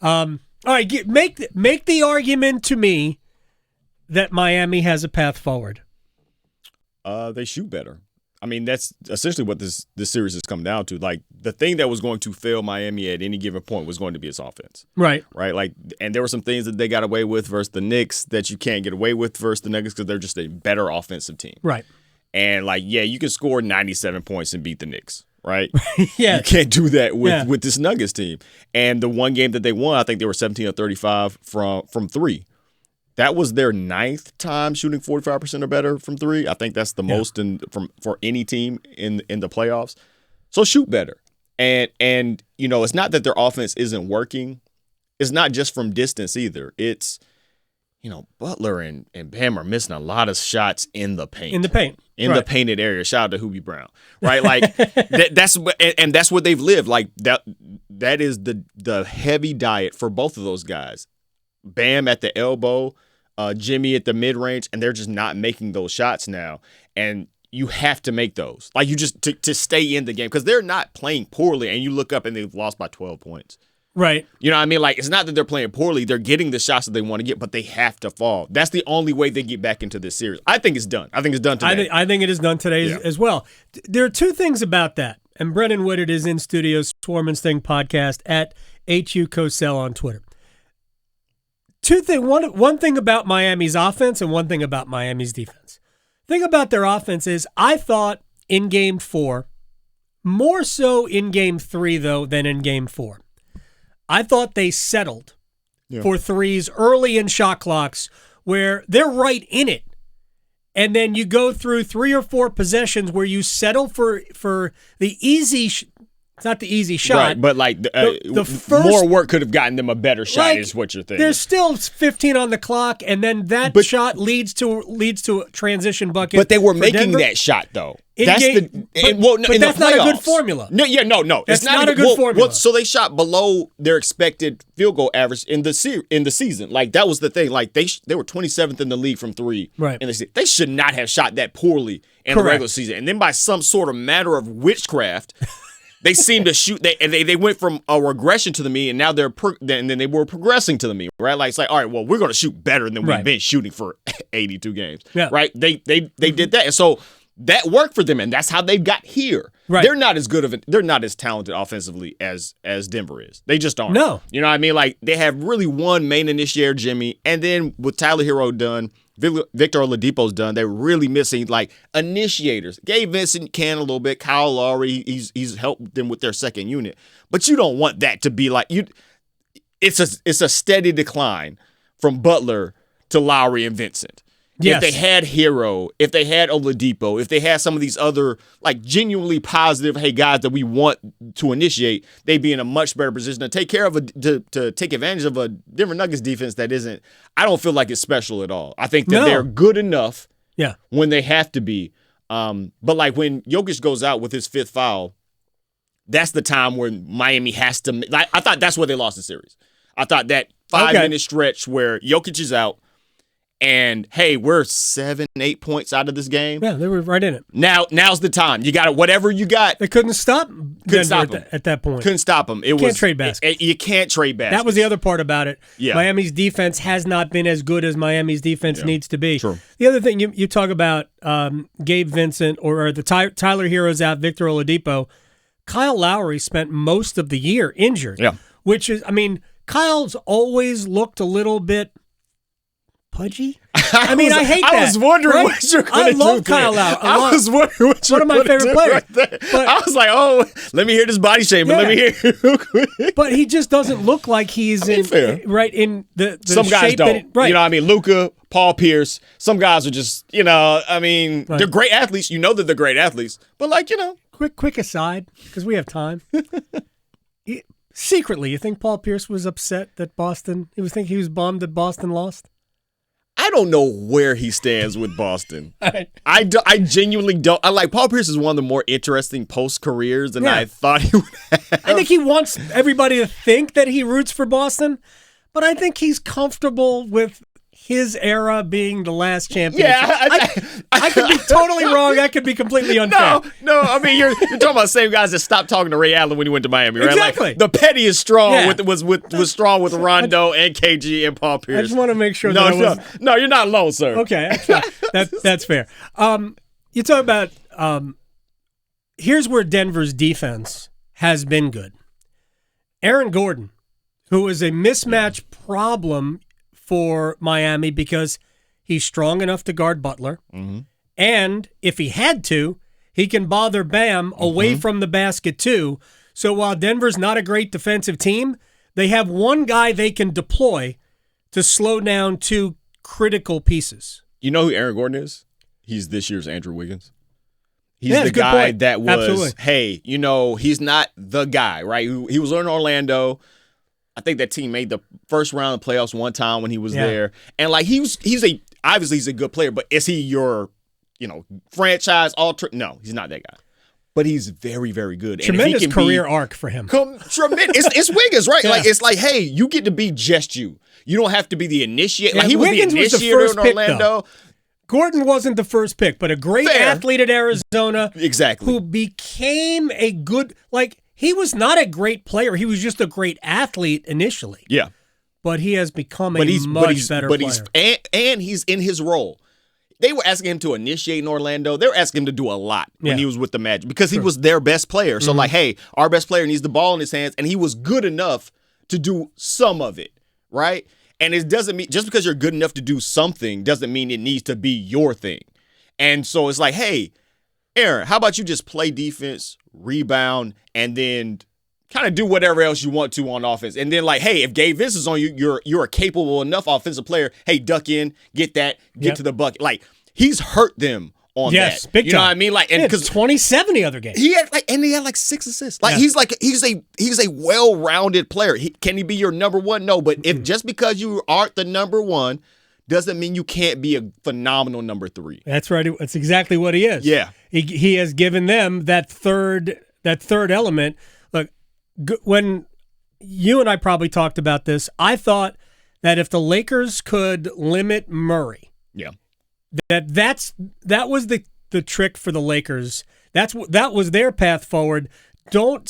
All right, make the argument to me that Miami has a path forward. They shoot better. I mean, that's essentially what this series has come down to. Like, the thing that was going to fail Miami at any given point was going to be its offense. Right. Like, and there were some things that they got away with versus the Knicks that you can't get away with versus the Nuggets because they're just a better offensive team. Right. And, like, yeah, you can score 97 points and beat the Knicks, right? Yeah. You can't do that with this Nuggets team. And the one game that they won, I think they were 17 or 35 from three. That was their 9th time shooting 45% or better from three. I think that's the most for any team in the playoffs. So shoot better. And you know, it's not that their offense isn't working. It's not just from distance either. It's, you know, Butler and Bam are missing a lot of shots in the paint. In the painted area. Shout out to Hubie Brown. Right? Like that's what they've lived. Like that is the heavy diet for both of those guys. Bam at the elbow, Jimmy at the mid-range, and they're just not making those shots now. And you have to make those. Like, you just to stay in the game because they're not playing poorly, and you look up and they've lost by 12 points. Right. You know what I mean? Like, it's not that they're playing poorly. They're getting the shots that they want to get, but they have to fall. That's the only way they get back into this series. I think it's done. I think it's done today. I think it is done today as well. There are two things about that. And Brenden Whitted is in studio, Swarman's Thing podcast at HU Cosell on Twitter. One thing about Miami's offense and one thing about Miami's defense. The thing about their offense is I thought in Game 4, more so in Game 3, though, than in Game 4. I thought they settled for threes early in shot clocks where they're right in it. And then you go through 3 or 4 possessions where you settle for the easy it's not the easy shot. Right, but like the first, more work could have gotten them a better shot is what you're thinking. There's still 15 on the clock, and then that shot leads to a transition bucket. But they were making Denver. That shot, though. But that's not a good formula. No. It's not a good formula. So they shot below their expected field goal average in the season. Like, that was the thing. Like, they were 27th in the league from three. Right. And they should not have shot that poorly in the regular season. And then by some sort of matter of witchcraft, they seem to shoot. They went from a regression to the mean, and now and then they were progressing to the mean, right? Like, it's like, all right, well, we're going to shoot better than we've been shooting for 82 games, right? They did that, and so that worked for them, and that's how they got here. Right. They're not as they're not as talented offensively as Denver is. They just aren't. No, you know what I mean? Like, they have really one main initiator, Jimmy, and then with Tyler Hero done. Victor Oladipo's done. They're really missing like initiators. Gabe Vincent can a little bit. Kyle Lowry, he's helped them with their second unit. But you don't want that to be like you. It's a steady decline from Butler to Lowry and Vincent. Yes. If they had Hero, if they had Oladipo, if they had some of these other like genuinely positive, hey guys that we want to initiate, they'd be in a much better position to take care of to take advantage of a Denver Nuggets defense that isn't. I don't feel like it's special at all. I think that they're good enough when they have to be. But like when Jokic goes out with his 5th foul, that's the time when Miami has to. Like, I thought that's where they lost the series. I thought that 5-minute stretch where Jokic is out. And hey, we're 7-8 points out of this game. Yeah, they were right in it. Now's the time. You got it. Whatever you got. They couldn't stop Denver at that point. Couldn't stop them. You can't trade baskets. You can't trade baskets. That was the other part about it. Yeah. Miami's defense has not been as good as Miami's defense needs to be. True. The other thing you talk about Gabe Vincent or the Tyler Hero's out, Victor Oladipo. Kyle Lowry spent most of the year injured. Yeah. Which is, I mean, Kyle's always looked a little bit pudgy. I mean, I hate that. I was wondering what you're going to do. I love Kyle Lowry. I was wondering what you're going to do. One of my favorite players. Right, but I was like, oh, let me hear this body shaming. Let me hear it real quick. But he just doesn't look like he's in the some guys shape don't. that right. You know what I mean? Luka, Paul Pierce, some guys are just, you know, I mean, they're great athletes. You know that they're great athletes. But like, you know. Quick aside, because we have time. Secretly, you think Paul Pierce was upset that he was bummed that Boston lost? I don't know where he stands with Boston. I genuinely don't. Paul Pierce is one of the more interesting post careers than I thought he would have. I think he wants everybody to think that he roots for Boston, but I think he's comfortable with his era being the last championship. Yeah, I could be totally wrong. I could be completely unfair. No. I mean, you're talking about the same guys that stopped talking to Ray Allen when he went to Miami, right? Exactly. Like, the petty is strong. Yeah. Was strong with Rondo and KG and Paul Pierce. I just want to make sure No, you're not alone, sir. Okay, that's fair. You talk about here's where Denver's defense has been good. Aaron Gordon, who is a mismatch problem for Miami because he's strong enough to guard Butler, and if he had to, he can bother Bam away from the basket too. So while Denver's not a great defensive team, they have one guy they can deploy to slow down two critical pieces. You know who Aaron Gordon is? He's this year's Andrew Wiggins. He's the good guy point. that was, Absolutely. hey, he's not the guy, right? He was in Orlando. I think that team made the first round of playoffs one time when he was there. And like obviously he's a good player, but is he your, franchise No, he's not that guy. But he's very, very good. Tremendous career arc for him. Tremendous. It's Wiggins, right? Yeah. Like it's like, hey, you get to be just you. You don't have to be the initiator. Yeah, like he Wiggins was the initiator was the first in Orlando. Pick, Gordon wasn't the first pick, but a great athlete at Arizona. Exactly. Who became a good, he was not a great player. He was just a great athlete initially. Yeah. But he has become a much better player. And he's in his role. They were asking him to initiate in Orlando. They were asking him to do a lot when he was with the Magic because he was their best player. So hey, our best player needs the ball in his hands, and he was good enough to do some of it, right? And it doesn't mean just because you're good enough to do something doesn't mean it needs to be your thing. And so it's like, hey, Aaron, how about you just play defense, rebound, and then kind of do whatever else you want to on offense. And then hey, if Gabe Vince is on you, you're a capable enough offensive player. Hey, duck in, get that, get to the bucket. He's hurt them on that. Yes, big time. You know what I mean? And because 27 the other game. He had 6 assists. He's a well-rounded player. Can he be your number one? No, but if just because you aren't the number one doesn't mean you can't be a phenomenal number 3. That's right. That's exactly what he is. Yeah. He has given them that third element. Look, when you and I probably talked about this, I thought that if the Lakers could limit Murray, that was the trick for the Lakers. That was their path forward. Don't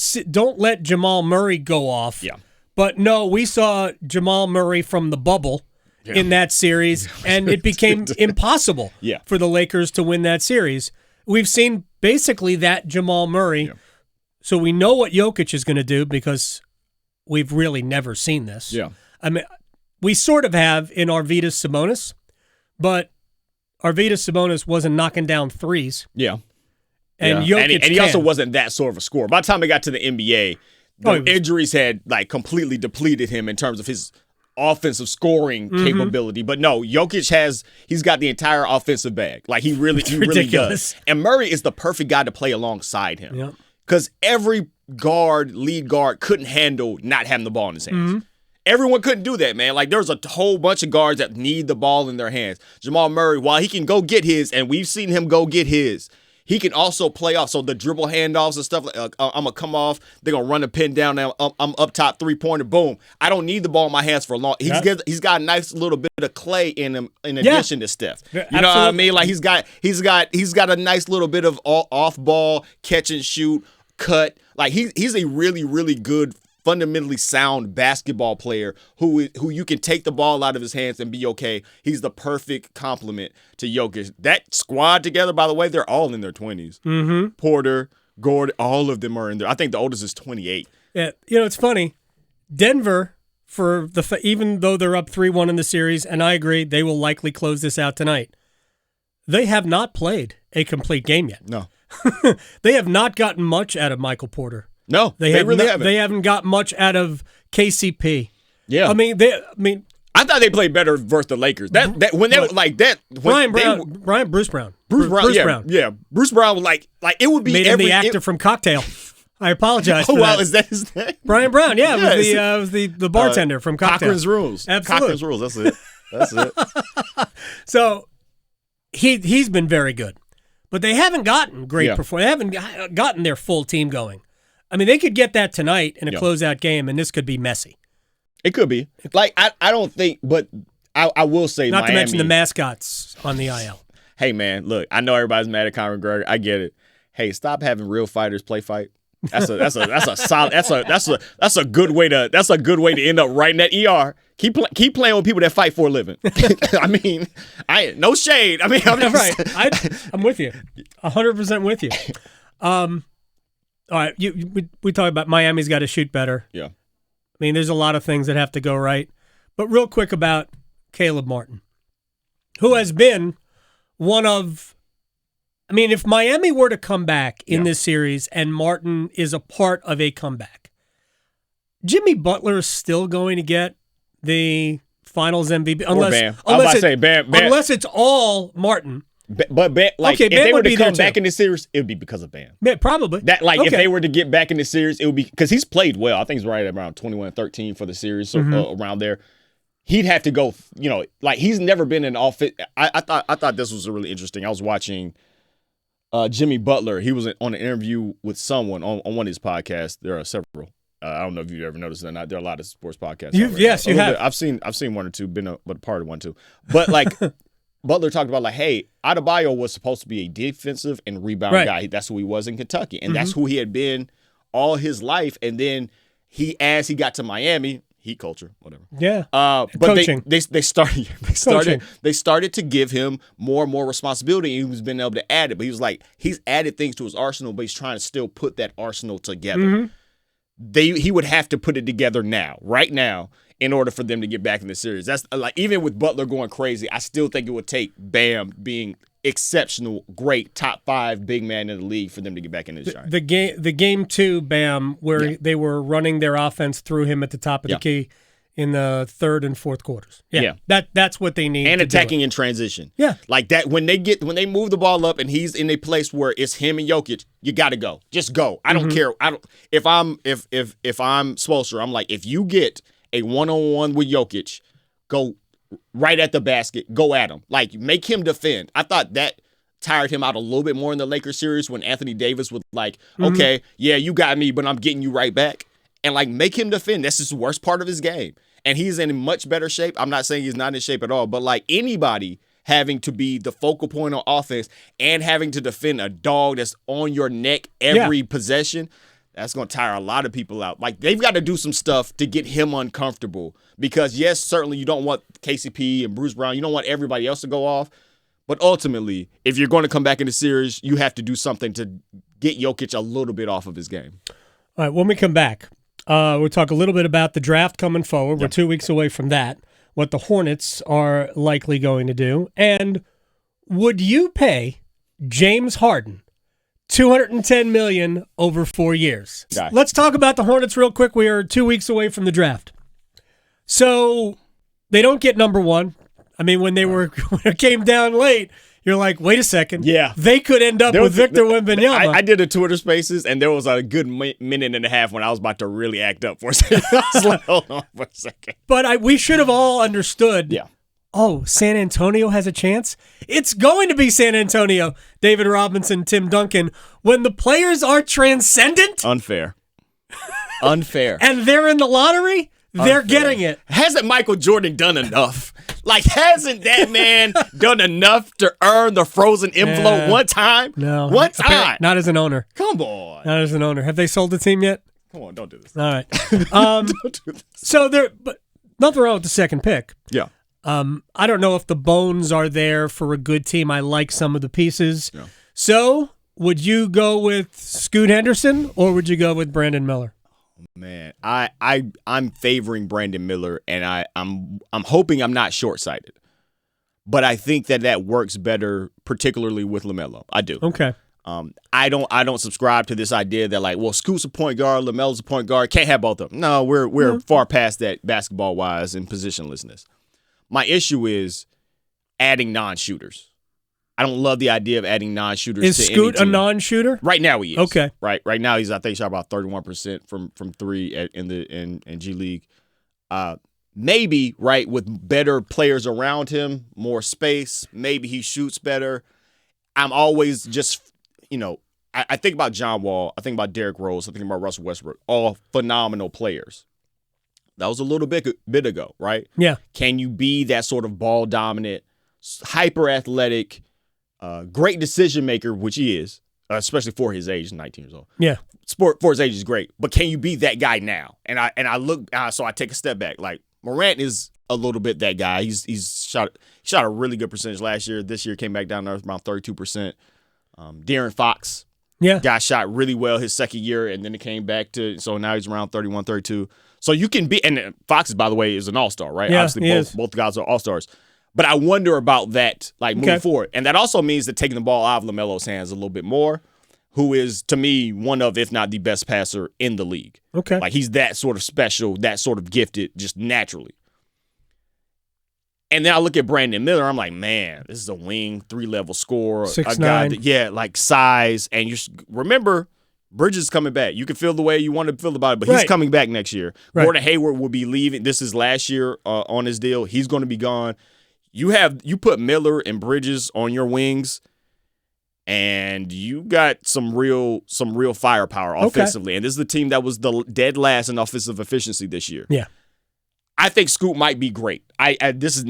let Jamal Murray go off. Yeah. But no, we saw Jamal Murray from the bubble in that series, and it became impossible for the Lakers to win that series. We've seen basically that Jamal Murray. Yeah. So we know what Jokic is going to do because we've really never seen this. Yeah. I mean, we sort of have in Arvydas Sabonis, but Arvydas Sabonis wasn't knocking down threes. Yeah. And Jokic and he also wasn't that sort of a scorer. By the time he got to the NBA, injuries had completely depleted him in terms of his offensive scoring capability. But no, Jokic he's got the entire offensive bag. He really does. And Murray is the perfect guy to play alongside him. Yep. Because every lead guard couldn't handle not having the ball in his hands. Everyone couldn't do that, man. There's a whole bunch of guards that need the ball in their hands. Jamal Murray, while he can go get his, and we've seen him go get his, he can also play off. So the dribble handoffs and stuff, I'm going to come off, they're going to run a pin down, now I'm up top, three-pointer, boom. I don't need the ball in my hands for long. He's got a nice little bit of clay in him in addition to Steph. You know what I mean? He's got a nice little bit of off-ball, catch and shoot, cut. He's a really, really good, fundamentally sound basketball player who you can take the ball out of his hands and be okay. He's the perfect complement to Jokic. That squad together, by the way, they're all in their 20s. Porter, Gordon, all of them are in there. I think the oldest is 28. Yeah, it's funny. Denver, even though they're up 3-1 in the series, and I agree, they will likely close this out tonight, they have not played a complete game yet. No. They have not gotten much out of Michael Porter. No, they really haven't. They haven't got much out of KCP. Yeah. I mean, I thought they played better versus the Lakers. Bruce Brown. Yeah. Bruce Brown was it would be made him the actor from Cocktail. I apologize for wow, that. is that his name? Brian Brown, was the bartender from Cocktail. Cochran's Rules. Absolutely. Cochran's Rules, that's it. So he's been very good. But they haven't gotten great performance. They haven't gotten their full team going. I mean, they could get that tonight in a closeout game, and this could be messy. It could be. I don't think, but I will say Not Miami, to mention the mascots on the IL. Hey, man, look, I know everybody's mad at Conor McGregor. I get it. Hey, stop having real fighters play fight. That's a solid. That's a good way to end up right in that ER. Keep playing with people that fight for a living. I mean, no shade. I mean, I'm just, right. I'm with you, 100% with you. All right, we talk about Miami's got to shoot better. Yeah. I mean, there's a lot of things that have to go right. But real quick about Caleb Martin, who has been one of. I mean, if Miami were to come back in this series and Martin is a part of a comeback, Jimmy Butler is still going to get the Finals MVP unless it's all Martin. But Bam, like if they were to come back in this series, it would be because of Bam. Probably. If they were to get back in this series, it would be because he's played well. I think he's right around 21-13 for the series, so around there. He'd have to go. Like he's never been in offense. I thought this was really interesting. I was watching. Jimmy Butler, he was on an interview with someone on one of his podcasts. There are several. I don't know if you've ever noticed it or not. There are a lot of sports podcasts. Yes, you have. I've seen one or two, been a part of one too. But like Butler talked about, like, hey, Adebayo was supposed to be a defensive and rebound guy. That's who he was in Kentucky, and that's who he had been all his life. And then as he got to Miami. Heat culture, whatever. Yeah. But coaching. They started to give him more and more responsibility, and he was being able to add it. But he was like, he's added things to his arsenal, but he's trying to still put that arsenal together. He would have to put it together right now, in order for them to get back in the series. That's like, even with Butler going crazy, I still think it would take Bam being exceptional, great, top 5 big man in the league for them to get back in this shine. The game 2, Bam, where they were running their offense through him at the top of the key in the third and fourth quarters. That's what they need. And attacking in transition. Yeah. Like that when they move the ball up and he's in a place where it's him and Jokic, you got to go. Just go. I don't care. If I'm Spoelstra, I'm like, if you get a one-on-one with Jokic, go right at the basket, go at him. Like, make him defend. I thought that tired him out a little bit more in the Lakers series when Anthony Davis was like, okay, yeah, you got me, but I'm getting you right back. And, like, make him defend. That's his worst part of his game. And he's in much better shape. I'm not saying he's not in shape at all, but, like, anybody having to be the focal point on offense and having to defend a dog that's on your neck every possession, that's going to tire a lot of people out. Like, they've got to do some stuff to get him uncomfortable because, yes, certainly you don't want KCP and Bruce Brown. You don't want everybody else to go off. But ultimately, if you're going to come back in the series, you have to do something to get Jokic a little bit off of his game. All right, when we come back, we'll talk a little bit about the draft coming forward. We're 2 weeks away from that, what the Hornets are likely going to do. And would you pay James Harden $210 million over 4 years? Let's talk about the Hornets real quick. We are 2 weeks away from the draft. So they don't get number 1. I mean, when it came down late, you're like, wait a second. Yeah. They could end up with Victor Wembanyama. I did a Twitter Spaces, and there was a good minute and a half when I was about to really act up for a second. I was like, hold on for a second. But we should have all understood. Yeah. Oh, San Antonio has a chance? It's going to be San Antonio, David Robinson, Tim Duncan, when the players are transcendent. Unfair. And they're in the lottery, they're getting it. Hasn't Michael Jordan done enough? Like, hasn't that man done enough to earn the frozen envelope one time? No. One time. Not as an owner. Come on. Not as an owner. Have they sold the team yet? Come on, don't do this. All right. Don't do this. So but nothing wrong with the second pick. Yeah. I don't know if the bones are there for a good team. I like some of the pieces. Yeah. So, would you go with Scoot Henderson or would you go with Brandon Miller? Man, I'm favoring Brandon Miller, and I'm hoping I'm not short-sighted, but I think that works better, particularly with LaMelo. I do. Okay. I don't subscribe to this idea that, like, well, Scoot's a point guard, LaMelo's a point guard, can't have both of them. No, we're far past that basketball-wise and positionlessness. My issue is adding non-shooters. I don't love the idea of adding non-shooters to any team. Is Scoot a non-shooter? Right now he is. Okay. Right now I think he's shot about 31% from 3 in G League. Maybe, right, with better players around him, more space, maybe he shoots better. I'm always just, I think about John Wall, I think about Derrick Rose, I think about Russell Westbrook, all phenomenal players. That was a little bit ago, right? Yeah. Can you be that sort of ball dominant, hyper athletic, great decision maker, which he is, especially for his age, 19 years old. Yeah. Sport for his age is great, but can you be that guy now? And I look, so I take a step back. Like Morant is a little bit that guy. He's shot a really good percentage last year. This year came back down to around 32%. De'Aaron Fox, got shot really well his second year, and then it came back to, so now he's around 31, 32. So you can be, and Fox, by the way, is an all-star, right? Yeah, obviously both guys are all-stars. But I wonder about that, like moving forward. And that also means that taking the ball out of LaMelo's hands a little bit more, who is, to me, one of, if not the best passer in the league. Okay. Like he's that sort of special, that sort of gifted, just naturally. And then I look at Brandon Miller, I'm like, man, this is a wing, 3-level scorer. 6'9". Like size. And you remember, Bridges is coming back. You can feel the way you want to feel about it, but he's coming back next year. Right. Gordon Hayward will be leaving. This is last year on his deal. He's going to be gone. You put Miller and Bridges on your wings, and you got some real firepower offensively. And this is the team that was the dead last in offensive efficiency this year. Yeah. I think Scoot might be great. This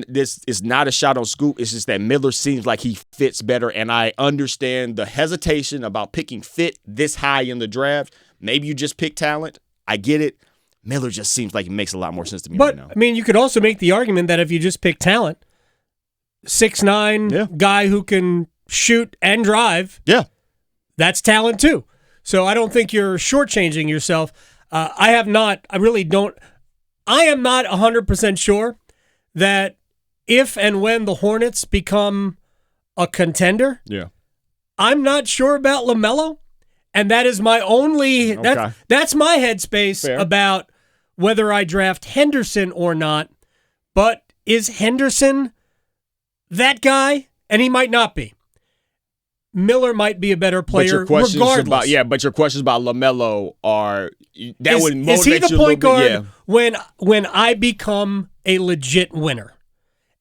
is not a shot on Scoot. It's just that Miller seems like he fits better, and I understand the hesitation about picking fit this high in the draft. Maybe you just pick talent. I get it. Miller just seems like it makes a lot more sense to me right now. But, I mean, you could also make the argument that if you just pick talent, 6'9", guy who can shoot and drive, that's talent too. So I don't think you're shortchanging yourself. I am not 100% sure that if and when the Hornets become a contender, I'm not sure about LaMelo, and that is my only that's my headspace about whether I draft Henderson or not. But is Henderson that guy? And he might not be. Miller might be a better player regardless. But your questions about LaMelo would motivate you. Is he the point guard Yeah. when I become a legit winner?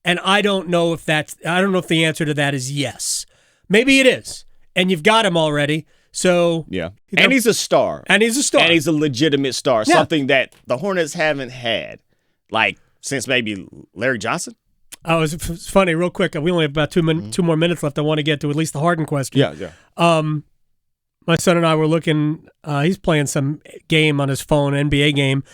And I don't know if the answer to that is yes. Maybe it is. And you've got him already. So and he's a star. And he's a legitimate star. Yeah. Something that the Hornets haven't had like since maybe Larry Johnson. Oh, it's funny, real quick. We only have about 2 more minutes left. I want to get to at least the Harden question. Yeah. My son and I were looking. He's playing some game on his phone, NBA game,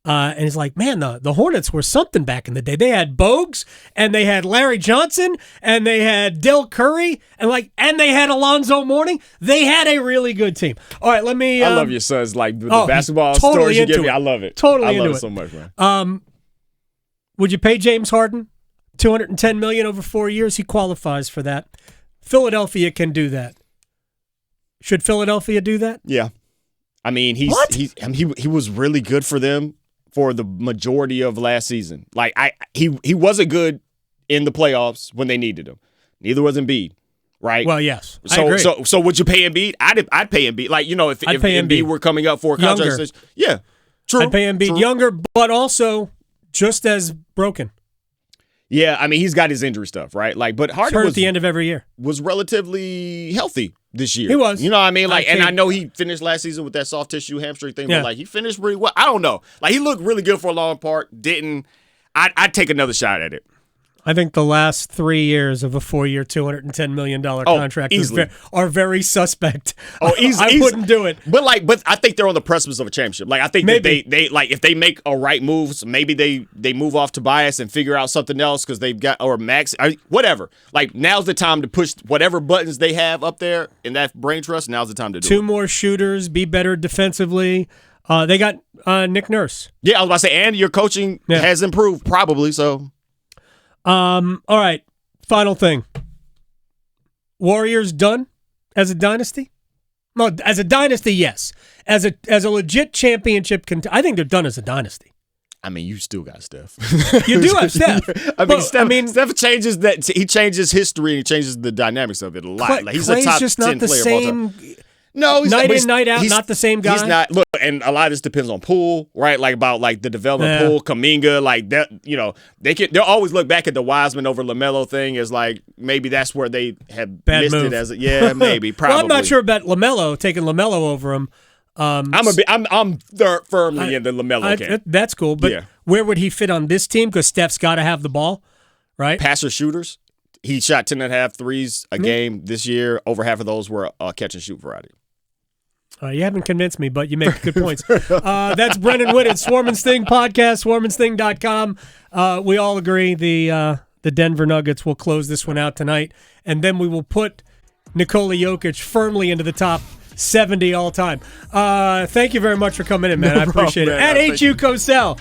and he's like, "Man, the Hornets were something back in the day. They had Bogues, and they had Larry Johnson, and they had Del Curry, and they had Alonzo Mourning. They had a really good team." All right, let me. I love your son's the basketball stories you give me. I love it. Totally into it. So much, man. Would you pay James Harden $210 million over 4 years? He qualifies for that. Philadelphia can do that. Should Philadelphia do that? Yeah. I mean, he was really good for them for the majority of last season. Like he wasn't good in the playoffs when they needed him. Neither was Embiid, right? Well, yes. So I agree. So would you pay Embiid? I'd pay Embiid. Like, if Embiid were coming up for a contract, yeah, true. I'd pay Embiid younger, but also just as broken. Yeah, I mean, he's got his injury stuff, right? But Harden was at the end of every year. Was relatively healthy this year. He was. You know what I mean? And I know he finished last season with that soft tissue hamstring thing, but he finished really well. I don't know. He looked really good for a long part. I'd take another shot at it. I think the last 3 years of a 4-year, $210 million contract are very suspect. Oh, I wouldn't do it. But I think they're on the precipice of a championship. I think that they if they make a right moves, maybe they move off Tobias and figure out something else because they've got, or Max, whatever. Now's the time to push whatever buttons they have up there in that brain trust. Now's the time to do it. 2 more shooters, be better defensively. They got Nick Nurse. Yeah, I was about to say, and your coaching has improved probably, so. All right, final thing. Warriors done as a dynasty? No, as a dynasty, yes. As a legit championship I think they're done as a dynasty. I mean, you still got Steph. You do have Steph. Steph changes that. He changes history and he changes the dynamics of it a lot. He's Clay's a top just 10 not the player same. of all time. No, night in, night out, not the same guy. He's not. Look, and a lot of this depends on Poole, right? About the development Poole, Kuminga, that. They'll always look back at the Wiseman over LaMelo thing as maybe that's where they have Bad missed move. it as maybe probably. Well, I'm not sure about LaMelo taking LaMelo over him. I'm firmly in the LaMelo camp. That's cool, but where would he fit on this team? Because Steph's got to have the ball, right? Passer shooters. He shot 10.5 threes a game this year. Over half of those were catch and shoot variety. You haven't convinced me, but you make good points. That's Brenden Whitted, Swarm and Sting podcast, swarmandsting.com. We all agree the Denver Nuggets will close this one out tonight, and then we will put Nikola Jokic firmly into the top 70 all time. Thank you very much for coming in, man. I appreciate it. At HU Cosell.